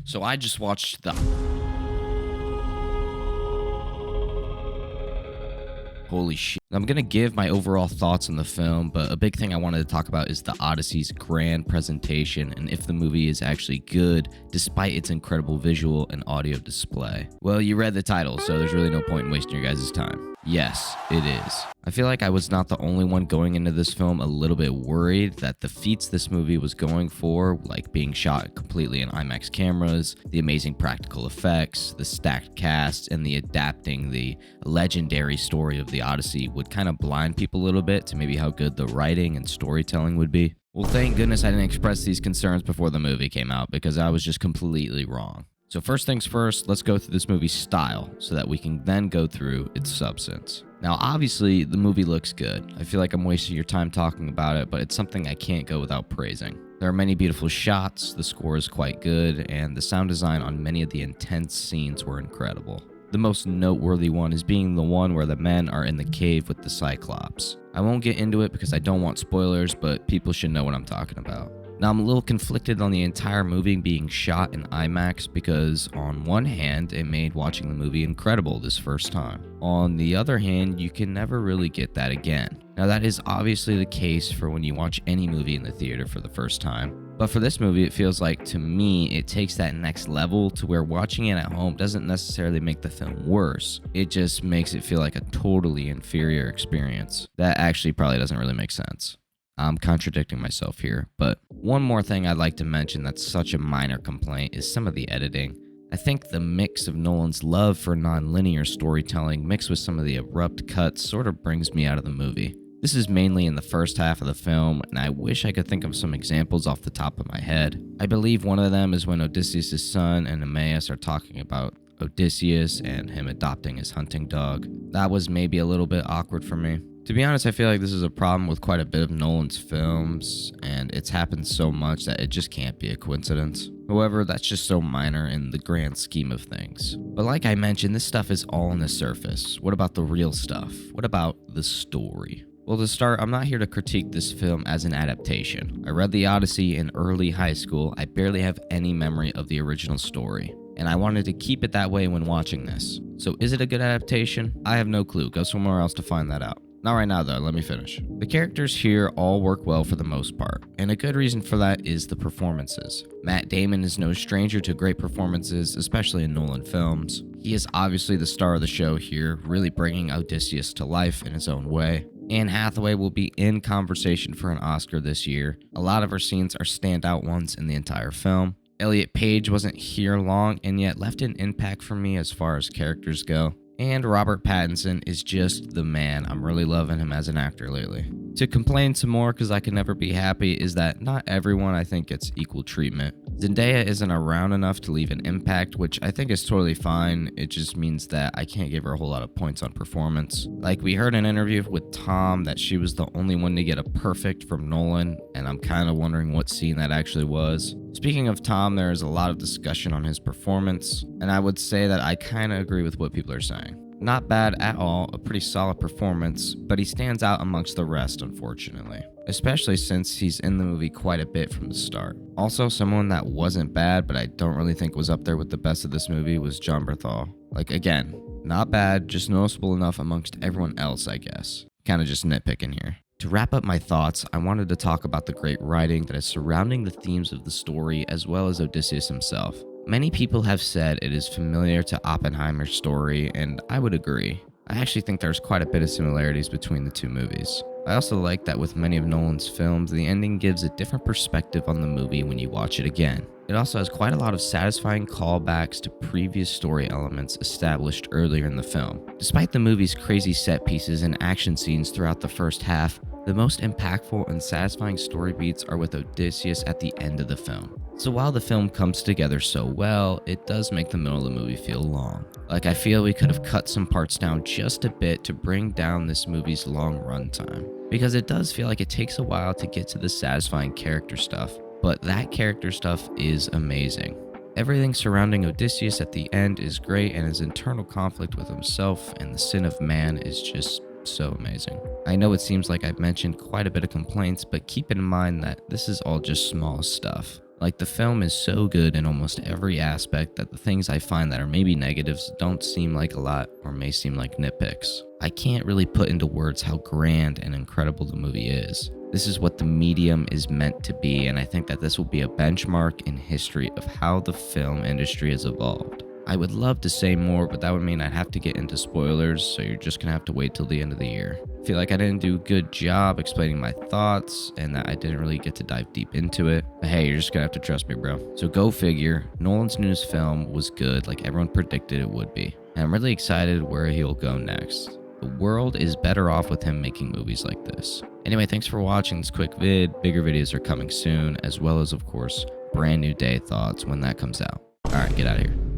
So I just watched the holy shit. I'm going to give my overall thoughts on the film, but a big thing I wanted to talk about is the Odyssey's grand presentation and if the movie is actually good despite its incredible visual and audio display. Well, you read the title, so there's really no point in wasting your guys' time. Yes, it is. I feel like I was not the only one going into this film a little bit worried that the feats this movie was going for, like being shot completely in IMAX cameras, the amazing practical effects, the stacked cast, and the adapting the legendary story of the Odyssey would kind of blind people a little bit to maybe how good the writing and storytelling would be. Well, thank goodness I didn't express these concerns before the movie came out because I was just completely wrong. So first things first, let's go through this movie's style so that we can then go through its substance. Now, obviously, the movie looks good. I feel like I'm wasting your time talking about it, but it's something I can't go without praising. There are many beautiful shots, the score is quite good, and the sound design on many of the intense scenes were incredible. The most noteworthy one is being the one where the men are in the cave with the Cyclops. I won't get into it because I don't want spoilers, but people should know what I'm talking about. Now, I'm a little conflicted on the entire movie being shot in IMAX because on one hand, it made watching the movie incredible this first time. On the other hand, you can never really get that again. Now, that is obviously the case for when you watch any movie in the theater for the first time. But for this movie, it feels like, to me, it takes that next level to where watching it at home doesn't necessarily make the film worse. It just makes it feel like a totally inferior experience. That actually probably doesn't really make sense. I'm contradicting myself here, but one more thing I'd like to mention that's such a minor complaint is some of the editing. I think the mix of Nolan's love for non-linear storytelling mixed with some of the abrupt cuts sort of brings me out of the movie. This is mainly in the first half of the film, and I wish I could think of some examples off the top of my head. I believe one of them is when Odysseus' son and Emmaus are talking about Odysseus and him adopting his hunting dog. That was maybe a little bit awkward for me. To be honest, I feel like this is a problem with quite a bit of Nolan's films, and it's happened so much that it just can't be a coincidence. However, that's just so minor in the grand scheme of things. But like I mentioned, this stuff is all on the surface. What about the real stuff? What about the story? Well, to start, I'm not here to critique this film as an adaptation. I read the Odyssey in early high school. I barely have any memory of the original story, and I wanted to keep it that way when watching this. So is it a good adaptation? I have no clue. Go somewhere else to find that out. Not right now though, let me finish. The characters here all work well for the most part, and a good reason for that is the performances. Matt Damon is no stranger to great performances, especially in Nolan films. He is obviously the star of the show here, really bringing Odysseus to life in his own way. Anne Hathaway will be in conversation for an Oscar this year. A lot of her scenes are standout ones in the entire film. Elliot Page wasn't here long and yet left an impact for me as far as characters go. And Robert Pattinson is just the man. I'm really loving him as an actor lately. To complain some more because I can never be happy is that not everyone I think gets equal treatment. Zendaya isn't around enough to leave an impact, which I think is totally fine. It just means that I can't give her a whole lot of points on performance. Like we heard in an interview with Tom that she was the only one to get a perfect from Nolan, and I'm kind of wondering what scene that actually was. Speaking of Tom, there is a lot of discussion on his performance, and I would say that I kind of agree with what people are saying. Not bad at all, a pretty solid performance, but he stands out amongst the rest, unfortunately. Especially since he's in the movie quite a bit from the start. Also, someone that wasn't bad, but I don't really think was up there with the best of this movie was Jon Bernthal. Like, again, not bad, just noticeable enough amongst everyone else, I guess. Kinda just nitpicking here. To wrap up my thoughts, I wanted to talk about the great writing that is surrounding the themes of the story as well as Odysseus himself. Many people have said it is familiar to Oppenheimer's story, and I would agree. I actually think there's quite a bit of similarities between the two movies. I also like that with many of Nolan's films, the ending gives a different perspective on the movie when you watch it again. It also has quite a lot of satisfying callbacks to previous story elements established earlier in the film. Despite the movie's crazy set pieces and action scenes throughout the first half, the most impactful and satisfying story beats are with Odysseus at the end of the film. So while the film comes together so well, it does make the middle of the movie feel long. Like I feel we could have cut some parts down just a bit to bring down this movie's long runtime. Because it does feel like it takes a while to get to the satisfying character stuff, but that character stuff is amazing. Everything surrounding Odysseus at the end is great, and his internal conflict with himself and the sin of man is just so amazing. I know it seems like I've mentioned quite a bit of complaints, but keep in mind that this is all just small stuff. Like, the film is so good in almost every aspect that the things I find that are maybe negatives don't seem like a lot or may seem like nitpicks. I can't really put into words how grand and incredible the movie is. This is what the medium is meant to be, and I think that this will be a benchmark in history of how the film industry has evolved. I would love to say more, but that would mean I'd have to get into spoilers, so you're just gonna have to wait till the end of the year. I feel like I didn't do a good job explaining my thoughts, and that I didn't really get to dive deep into it. But hey, you're just gonna have to trust me, bro. So go figure, Nolan's newest film was good, like everyone predicted it would be. And I'm really excited where he'll go next. The world is better off with him making movies like this. Anyway, thanks for watching this quick vid. Bigger videos are coming soon, as well as, of course, brand new day thoughts when that comes out. Alright, get out of here.